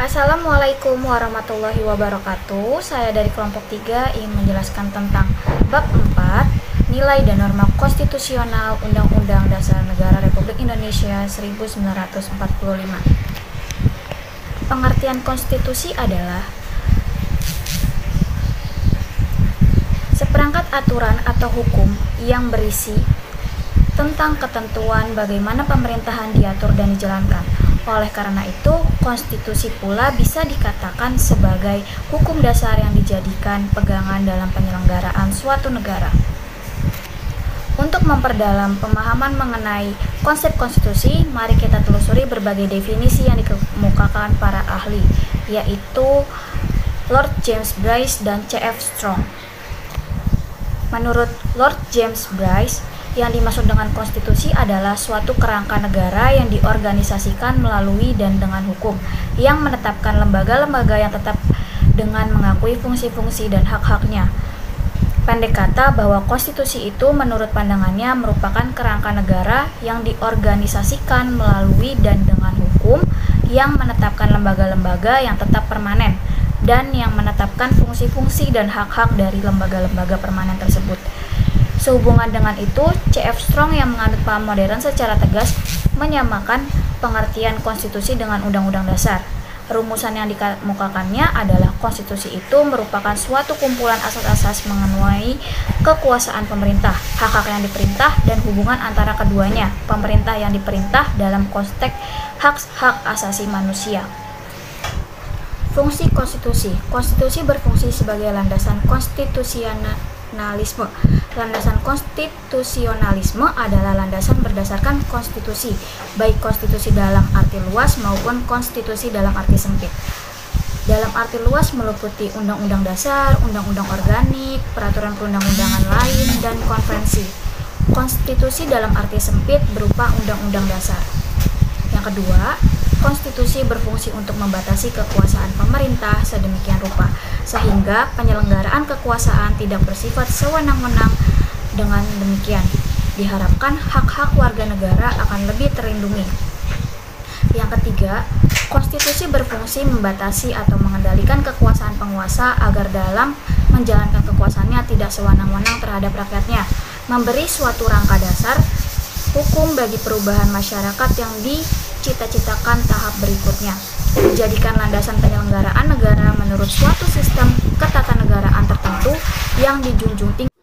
Assalamualaikum warahmatullahi wabarakatuh. Saya dari kelompok 3 ingin menjelaskan tentang bab 4, nilai dan norma konstitusional Undang-Undang Dasar Negara Republik Indonesia 1945. Pengertian konstitusi adalah seperangkat aturan atau hukum yang berisi tentang ketentuan bagaimana pemerintahan diatur dan dijalankan. Oleh karena itu, konstitusi pula bisa dikatakan sebagai hukum dasar yang dijadikan pegangan dalam penyelenggaraan suatu negara. Untuk memperdalam pemahaman mengenai konsep konstitusi, mari kita telusuri berbagai definisi yang dikemukakan para ahli, yaitu Lord James Bryce dan C.F. Strong. Menurut Lord James Bryce, yang dimaksud dengan konstitusi adalah suatu kerangka negara yang diorganisasikan melalui dan dengan hukum, yang menetapkan lembaga-lembaga yang tetap dengan mengakui fungsi-fungsi dan hak-haknya. Pendek kata bahwa konstitusi itu menurut pandangannya merupakan kerangka negara yang diorganisasikan melalui dan dengan hukum, yang menetapkan lembaga-lembaga yang tetap permanen, dan yang menetapkan fungsi-fungsi dan hak-hak dari lembaga-lembaga permanen tersebut. Sehubungan dengan itu, C.F. Strong yang menganut paham modern secara tegas menyamakan pengertian konstitusi dengan undang-undang dasar. Rumusan yang dikemukakannya adalah konstitusi itu merupakan suatu kumpulan asas-asas mengenai kekuasaan pemerintah, hak-hak yang diperintah, dan hubungan antara keduanya, pemerintah yang diperintah dalam konteks hak-hak asasi manusia. Fungsi konstitusi. Konstitusi berfungsi sebagai landasan konstitusionalisme. Landasan konstitusionalisme adalah landasan berdasarkan konstitusi, baik konstitusi dalam arti luas maupun konstitusi dalam arti sempit. Dalam arti luas meliputi undang-undang dasar, undang-undang organik, peraturan perundang-undangan lain, dan konvensi. Konstitusi dalam arti sempit berupa undang-undang dasar. Yang kedua, konstitusi berfungsi untuk membatasi kekuasaan pemerintah sedemikian rupa, sehingga penyelenggaraan kekuasaan tidak bersifat sewenang-wenang. Dengan demikian, diharapkan hak-hak warga negara akan lebih terlindungi. Yang ketiga, konstitusi berfungsi membatasi atau mengendalikan kekuasaan penguasa agar dalam menjalankan kekuasaannya tidak sewenang-wenang terhadap rakyatnya, memberi suatu rangka dasar hukum bagi perubahan masyarakat yang dicita-citakan tahap berikutnya, dijadikan landasan penyelenggaraan negara menurut suatu sistem ketatanegaraan tertentu yang dijunjung tinggi.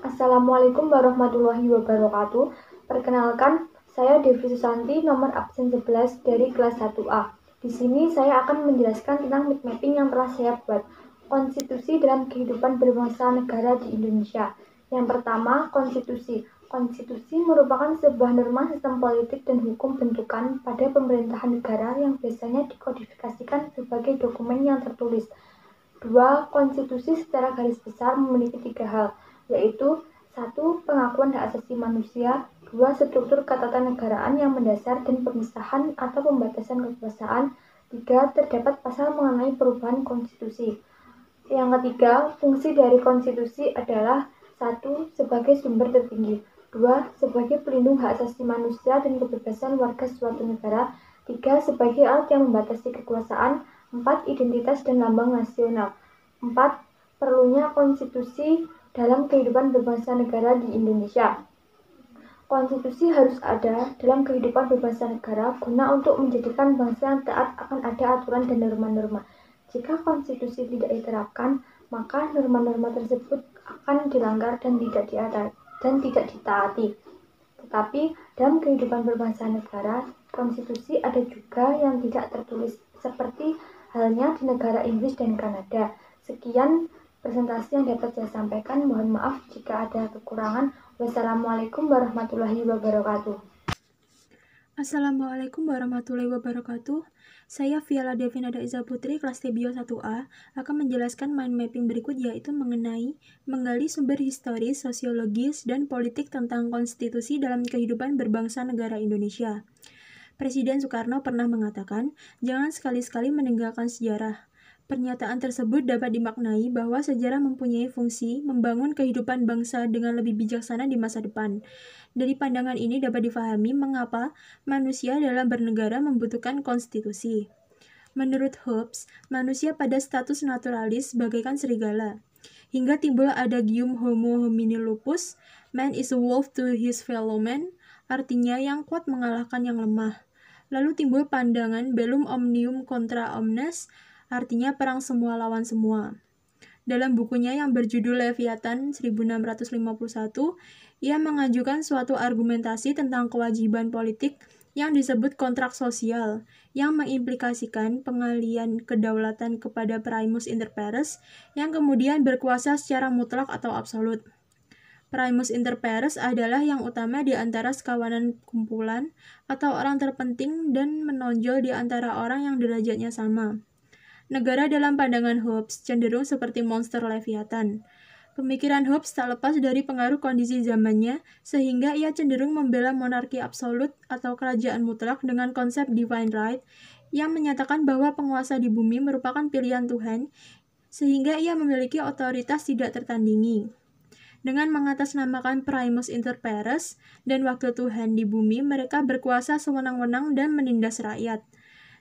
Assalamualaikum warahmatullahi wabarakatuh. Perkenalkan, saya Devi Susanti, nomor absen 11 dari kelas 1A. Di sini saya akan menjelaskan tentang mind mapping yang telah saya buat. Konstitusi dalam kehidupan berbangsa negara di Indonesia. Yang pertama, konstitusi. Konstitusi merupakan sebuah norma sistem politik dan hukum bentukan pada pemerintahan negara yang biasanya dikodifikasikan sebagai dokumen yang tertulis. 2. Konstitusi secara garis besar memiliki 3 hal, yaitu 1. Pengakuan hak asasi manusia, 2. Struktur ketatanegaraan yang mendasar dan pemisahan atau pembatasan kekuasaan, 3. Terdapat pasal mengenai perubahan konstitusi. Yang ketiga, fungsi dari konstitusi adalah 1. Sebagai sumber tertinggi, 2. Sebagai pelindung hak asasi manusia dan kebebasan warga suatu negara, 3. Sebagai alat yang membatasi kekuasaan, 4. Identitas dan lambang nasional. 4. Perlunya konstitusi dalam kehidupan berbangsa negara di Indonesia. Konstitusi harus ada dalam kehidupan berbangsa negara guna untuk menjadikan bangsa yang taat akan ada aturan dan norma-norma. Jika konstitusi tidak diterapkan, maka norma-norma tersebut akan dilanggar dan tidak ditaati. Tetapi dalam kehidupan berbangsa negara, konstitusi ada juga yang tidak tertulis, seperti halnya di negara Inggris dan Kanada. Sekian presentasi yang dapat saya sampaikan. Mohon maaf jika ada kekurangan. Wassalamualaikum warahmatullahi wabarakatuh. Assalamualaikum warahmatullahi wabarakatuh. Saya Viala Devinada Iza Putri, kelas T-Bio 1A, akan menjelaskan mind mapping berikut, yaitu mengenai menggali sumber historis, sosiologis, dan politik tentang konstitusi dalam kehidupan berbangsa negara Indonesia. Presiden Soekarno pernah mengatakan, jangan sekali-sekali meninggalkan sejarah. Pernyataan tersebut dapat dimaknai bahwa sejarah mempunyai fungsi membangun kehidupan bangsa dengan lebih bijaksana di masa depan. Dari pandangan ini dapat difahami mengapa manusia dalam bernegara membutuhkan konstitusi. Menurut Hobbes, manusia pada status naturalis bagaikan serigala. Hingga timbul adagium homo homini lupus, man is a wolf to his fellow man, artinya yang kuat mengalahkan yang lemah. Lalu timbul pandangan bellum omnium contra omnes, artinya perang semua lawan semua. Dalam bukunya yang berjudul Leviathan 1651, ia mengajukan suatu argumentasi tentang kewajiban politik yang disebut kontrak sosial, yang mengimplikasikan pengalian kedaulatan kepada primus inter pares, yang kemudian berkuasa secara mutlak atau absolut. Primus inter pares adalah yang utama di antara sekawanan kumpulan atau orang terpenting dan menonjol di antara orang yang derajatnya sama. Negara dalam pandangan Hobbes cenderung seperti monster Leviathan. Pemikiran Hobbes tak lepas dari pengaruh kondisi zamannya, sehingga ia cenderung membela monarki absolut atau kerajaan mutlak dengan konsep divine right, yang menyatakan bahwa penguasa di bumi merupakan pilihan Tuhan, sehingga ia memiliki otoritas tidak tertandingi. Dengan mengatasnamakan primus inter pares dan wakil Tuhan di bumi, mereka berkuasa sewenang-wenang dan menindas rakyat.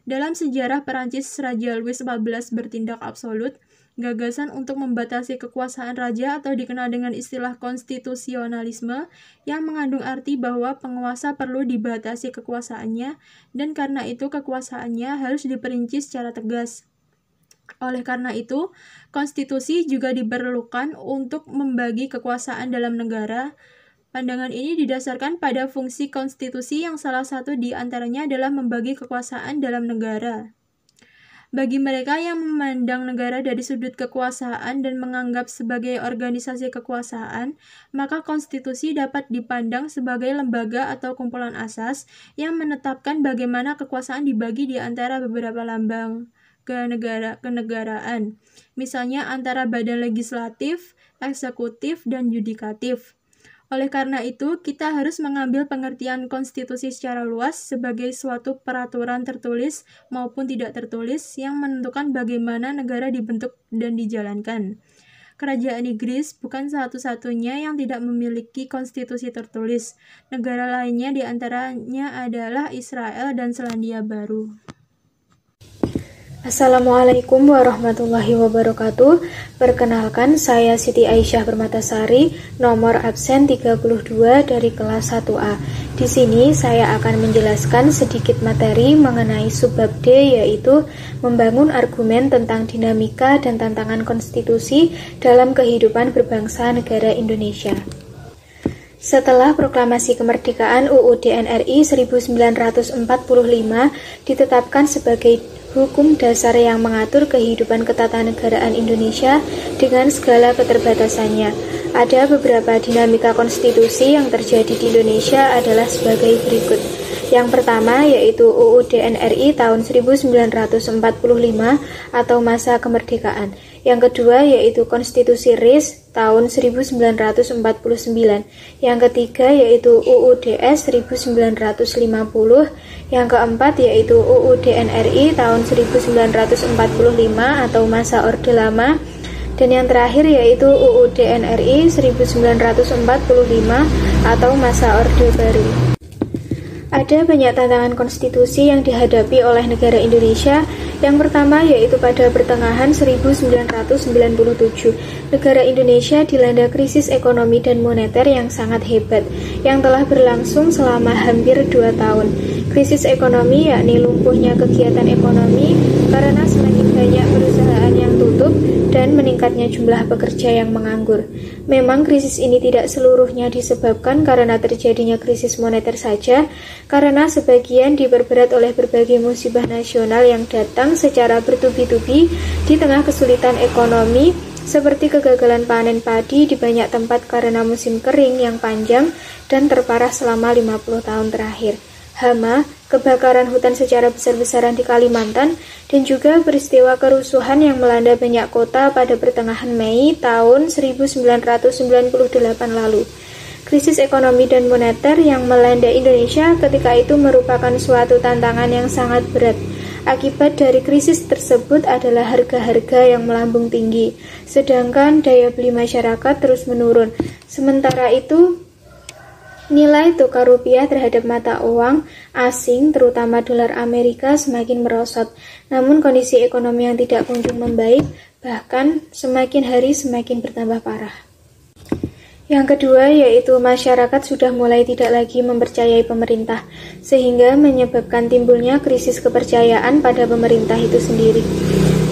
Dalam sejarah Perancis, Raja Louis XIV bertindak absolut. Gagasan untuk membatasi kekuasaan raja atau dikenal dengan istilah konstitusionalisme yang mengandung arti bahwa penguasa perlu dibatasi kekuasaannya dan karena itu kekuasaannya harus diperinci secara tegas. Oleh karena itu, konstitusi juga diperlukan untuk membagi kekuasaan dalam negara. Pandangan ini didasarkan pada fungsi konstitusi yang salah satu di antaranya adalah membagi kekuasaan dalam negara. Bagi mereka yang memandang negara dari sudut kekuasaan dan menganggap sebagai organisasi kekuasaan, maka konstitusi dapat dipandang sebagai lembaga atau kumpulan asas yang menetapkan bagaimana kekuasaan dibagi di antara beberapa lambang kenegaraan, misalnya antara badan legislatif, eksekutif, dan yudikatif. Oleh karena itu, kita harus mengambil pengertian konstitusi secara luas sebagai suatu peraturan tertulis maupun tidak tertulis yang menentukan bagaimana negara dibentuk dan dijalankan. Kerajaan Inggris bukan satu-satunya yang tidak memiliki konstitusi tertulis. Negara lainnya di antaranya adalah Israel dan Selandia Baru. Assalamualaikum warahmatullahi wabarakatuh. Perkenalkan, saya Siti Aisyah Permatasari, nomor absen 32 dari kelas 1A. Di sini saya akan menjelaskan sedikit materi mengenai subbab D, yaitu membangun argumen tentang dinamika dan tantangan konstitusi dalam kehidupan berbangsa negara Indonesia. Setelah proklamasi kemerdekaan UUD NRI 1945 ditetapkan sebagai hukum dasar yang mengatur kehidupan ketatanegaraan Indonesia dengan segala keterbatasannya. Ada beberapa dinamika konstitusi yang terjadi di Indonesia adalah sebagai berikut. Yang pertama yaitu UUD NRI tahun 1945 atau masa kemerdekaan. Yang kedua yaitu Konstitusi RIS tahun 1949. Yang ketiga yaitu UUDS 1950. Yang keempat yaitu UUD NRI tahun 1945 atau masa Orde Lama. Dan yang terakhir yaitu UUD NRI 1945 atau masa Orde Baru. Ada banyak tantangan konstitusi yang dihadapi oleh negara Indonesia. Yang pertama yaitu pada pertengahan 1997, negara Indonesia dilanda krisis ekonomi dan moneter yang sangat hebat, yang telah berlangsung selama hampir 2 tahun. Krisis ekonomi yakni lumpuhnya kegiatan ekonomi karena semakin banyak perusahaan yang tutup dan meningkatnya jumlah pekerja yang menganggur. Memang krisis ini tidak seluruhnya disebabkan karena terjadinya krisis moneter saja, karena sebagian diperberat oleh berbagai musibah nasional yang datang secara bertubi-tubi di tengah kesulitan ekonomi, seperti kegagalan panen padi di banyak tempat karena musim kering yang panjang dan terparah selama 50 tahun terakhir, hama, kebakaran hutan secara besar-besaran di Kalimantan, dan juga peristiwa kerusuhan yang melanda banyak kota pada pertengahan Mei tahun 1998 lalu. Krisis ekonomi dan moneter yang melanda Indonesia ketika itu merupakan suatu tantangan yang sangat berat. Akibat dari krisis tersebut adalah harga-harga yang melambung tinggi, sedangkan daya beli masyarakat terus menurun. Sementara itu, Nilai tukar rupiah terhadap mata uang asing, terutama dolar Amerika, semakin merosot. Namun kondisi ekonomi yang tidak kunjung membaik, bahkan semakin hari semakin bertambah parah. Yang kedua yaitu masyarakat sudah mulai tidak lagi mempercayai pemerintah, sehingga menyebabkan timbulnya krisis kepercayaan pada pemerintah itu sendiri.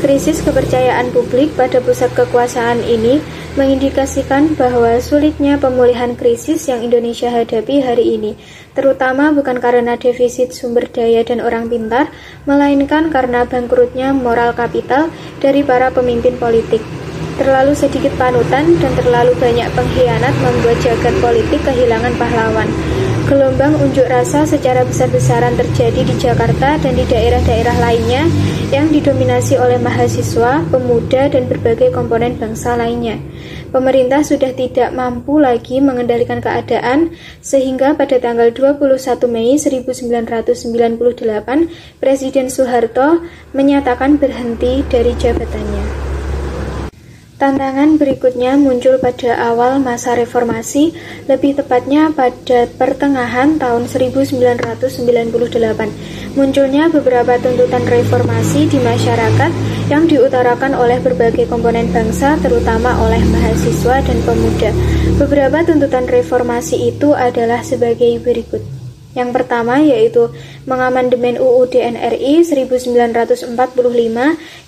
Krisis kepercayaan publik pada pusat kekuasaan ini mengindikasikan bahwa sulitnya pemulihan krisis yang Indonesia hadapi hari ini, terutama bukan karena defisit sumber daya dan orang pintar, melainkan karena bangkrutnya moral kapital dari para pemimpin politik. Terlalu sedikit panutan dan terlalu banyak pengkhianat membuat jagat politik kehilangan pahlawan. Gelombang unjuk rasa secara besar-besaran terjadi di Jakarta dan di daerah-daerah lainnya yang didominasi oleh mahasiswa, pemuda, dan berbagai komponen bangsa lainnya. Pemerintah sudah tidak mampu lagi mengendalikan keadaan, sehingga pada tanggal 21 Mei 1998, Presiden Soeharto menyatakan berhenti dari jabatannya. Tantangan berikutnya muncul pada awal masa reformasi, lebih tepatnya pada pertengahan tahun 1998. Munculnya beberapa tuntutan reformasi di masyarakat yang diutarakan oleh berbagai komponen bangsa, terutama oleh mahasiswa dan pemuda. Beberapa tuntutan reformasi itu adalah sebagai berikut. Yang pertama yaitu mengamandemen UUD NRI 1945,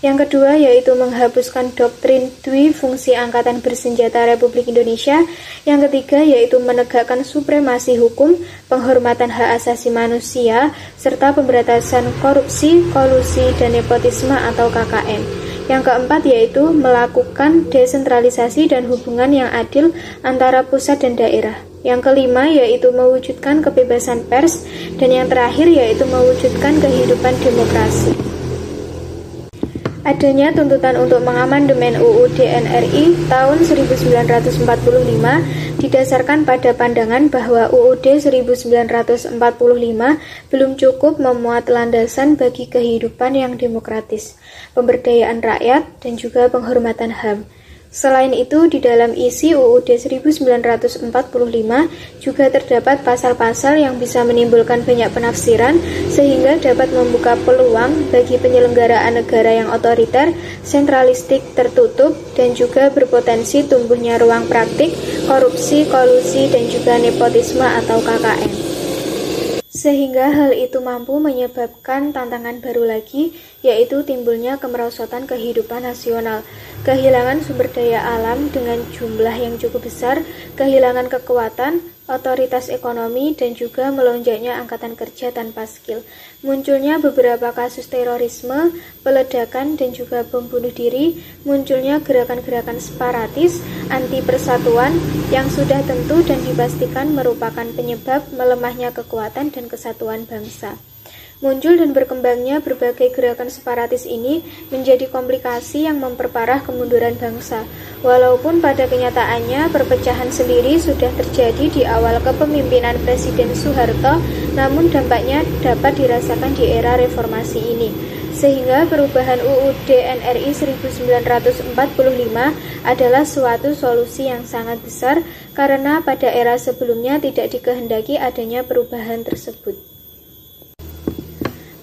yang kedua yaitu menghapuskan doktrin Dwi Fungsi Angkatan Bersenjata Republik Indonesia, yang ketiga yaitu menegakkan supremasi hukum, penghormatan hak asasi manusia, serta pemberantasan korupsi, kolusi, dan nepotisme atau KKN. Yang keempat yaitu melakukan desentralisasi dan hubungan yang adil antara pusat dan daerah. Yang kelima yaitu mewujudkan kebebasan pers, dan yang terakhir yaitu mewujudkan kehidupan demokrasi. Adanya tuntutan untuk mengamandemen UUD NRI tahun 1945 didasarkan pada pandangan bahwa UUD 1945 belum cukup memuat landasan bagi kehidupan yang demokratis, pemberdayaan rakyat, dan juga penghormatan HAM. Selain itu, di dalam isi UUD 1945 juga terdapat pasal-pasal yang bisa menimbulkan banyak penafsiran sehingga dapat membuka peluang bagi penyelenggaraan negara yang otoriter, sentralistik, tertutup, dan juga berpotensi tumbuhnya ruang praktik, korupsi, kolusi, dan juga nepotisme atau KKN. Sehingga hal itu mampu menyebabkan tantangan baru lagi, yaitu timbulnya kemerosotan kehidupan nasional, kehilangan sumber daya alam dengan jumlah yang cukup besar, kehilangan kekuatan, otoritas ekonomi, dan juga melonjaknya angkatan kerja tanpa skill. Munculnya beberapa kasus terorisme, peledakan, dan juga bom bunuh diri, munculnya gerakan-gerakan separatis, anti persatuan, yang sudah tentu dan dipastikan merupakan penyebab melemahnya kekuatan dan kesatuan bangsa. Muncul dan berkembangnya berbagai gerakan separatis ini menjadi komplikasi yang memperparah kemunduran bangsa. Walaupun pada kenyataannya perpecahan sendiri sudah terjadi di awal kepemimpinan Presiden Soeharto, namun dampaknya dapat dirasakan di era reformasi ini. Sehingga perubahan UUD NRI 1945 adalah suatu solusi yang sangat besar karena pada era sebelumnya tidak dikehendaki adanya perubahan tersebut.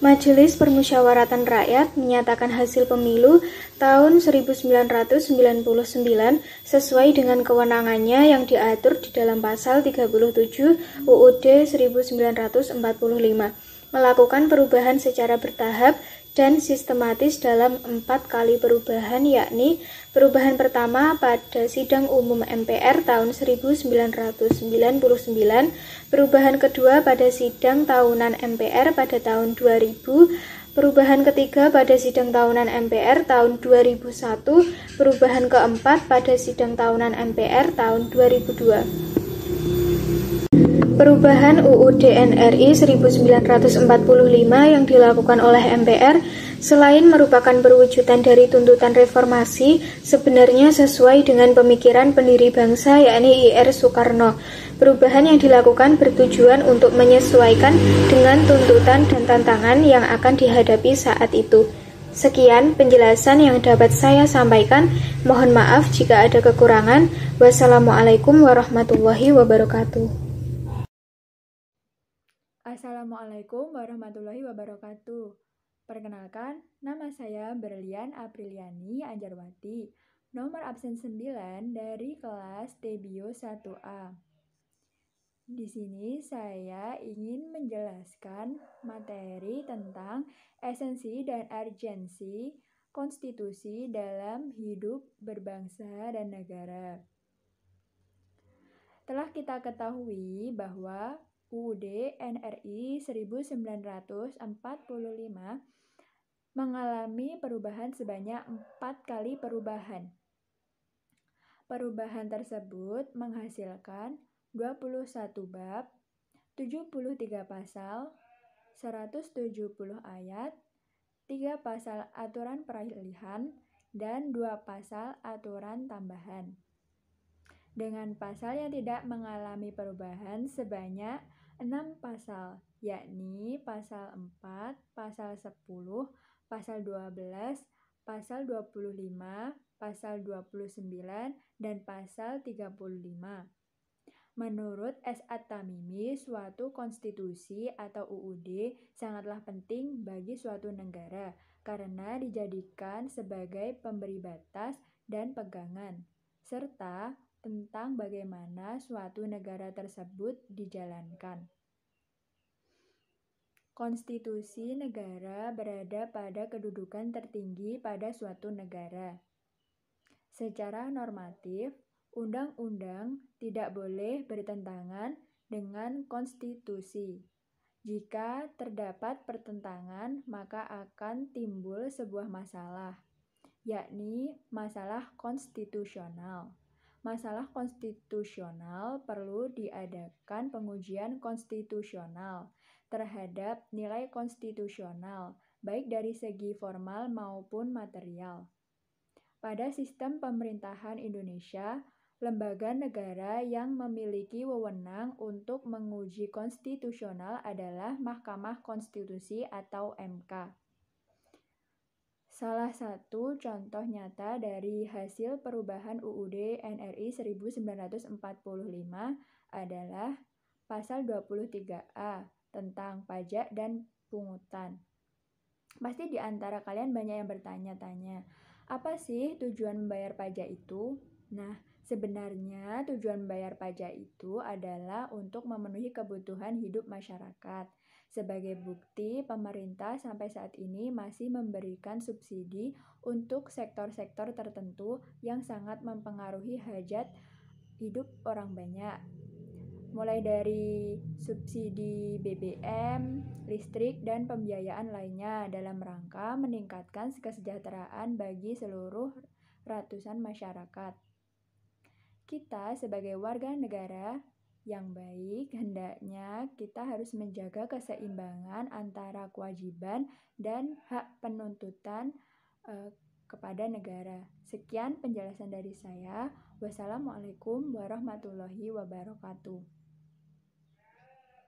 Majelis Permusyawaratan Rakyat menyatakan hasil pemilu tahun 1999 sesuai dengan kewenangannya yang diatur di dalam pasal 37 UUD 1945, melakukan perubahan secara bertahap dan sistematis dalam 4 kali perubahan, yakni perubahan pertama pada Sidang Umum MPR tahun 1999, perubahan kedua pada Sidang Tahunan MPR pada tahun 2000, perubahan ketiga pada Sidang Tahunan MPR tahun 2001, perubahan keempat pada Sidang Tahunan MPR tahun 2002. Perubahan UUD NRI 1945 yang dilakukan oleh MPR selain merupakan perwujudan dari tuntutan reformasi, sebenarnya sesuai dengan pemikiran pendiri bangsa yakni Ir Soekarno. Perubahan yang dilakukan bertujuan untuk menyesuaikan dengan tuntutan dan tantangan yang akan dihadapi saat itu. Sekian penjelasan yang dapat saya sampaikan. Mohon maaf jika ada kekurangan. Wassalamualaikum warahmatullahi wabarakatuh. Assalamualaikum warahmatullahi wabarakatuh. Perkenalkan, nama saya Berlian Apriliani Anjarwati, nomor absen 9 dari kelas Tebio 1A. Di sini saya ingin menjelaskan materi tentang esensi dan urgensi konstitusi dalam hidup berbangsa dan negara. Telah kita ketahui bahwa UUD NRI 1945 mengalami perubahan sebanyak 4 kali perubahan. Perubahan tersebut menghasilkan 21 bab, 73 pasal, 170 ayat, 3 pasal aturan peralihan, dan 2 pasal aturan tambahan. Dengan pasal yang tidak mengalami perubahan sebanyak 6 pasal, yakni pasal 4, pasal 10, pasal 12, pasal 25, pasal 29, dan pasal 35. Menurut S. At-Tamimi, suatu konstitusi atau UUD sangatlah penting bagi suatu negara karena dijadikan sebagai pemberi batas dan pegangan, serta tentang bagaimana suatu negara tersebut dijalankan. Konstitusi negara berada pada kedudukan tertinggi pada suatu negara. Secara normatif, undang-undang tidak boleh bertentangan dengan konstitusi. Jika terdapat pertentangan, maka akan timbul sebuah masalah, yakni masalah konstitusional. Masalah konstitusional perlu diadakan pengujian konstitusional terhadap nilai konstitusional, baik dari segi formal maupun material. Pada sistem pemerintahan Indonesia, lembaga negara yang memiliki wewenang untuk menguji konstitusional adalah Mahkamah Konstitusi atau MK. Salah satu contoh nyata dari hasil perubahan UUD NRI 1945 adalah pasal 23A tentang pajak dan pungutan. Pasti di antara kalian banyak yang bertanya-tanya, apa sih tujuan membayar pajak itu? Nah, sebenarnya tujuan membayar pajak itu adalah untuk memenuhi kebutuhan hidup masyarakat. Sebagai bukti, pemerintah sampai saat ini masih memberikan subsidi untuk sektor-sektor tertentu yang sangat mempengaruhi hajat hidup orang banyak. Mulai dari subsidi BBM, listrik, dan pembiayaan lainnya dalam rangka meningkatkan kesejahteraan bagi seluruh ratusan masyarakat. Kita sebagai warga negara yang baik, hendaknya kita harus menjaga keseimbangan antara kewajiban dan hak penuntutan kepada negara. Sekian penjelasan dari saya. Wassalamualaikum warahmatullahi wabarakatuh.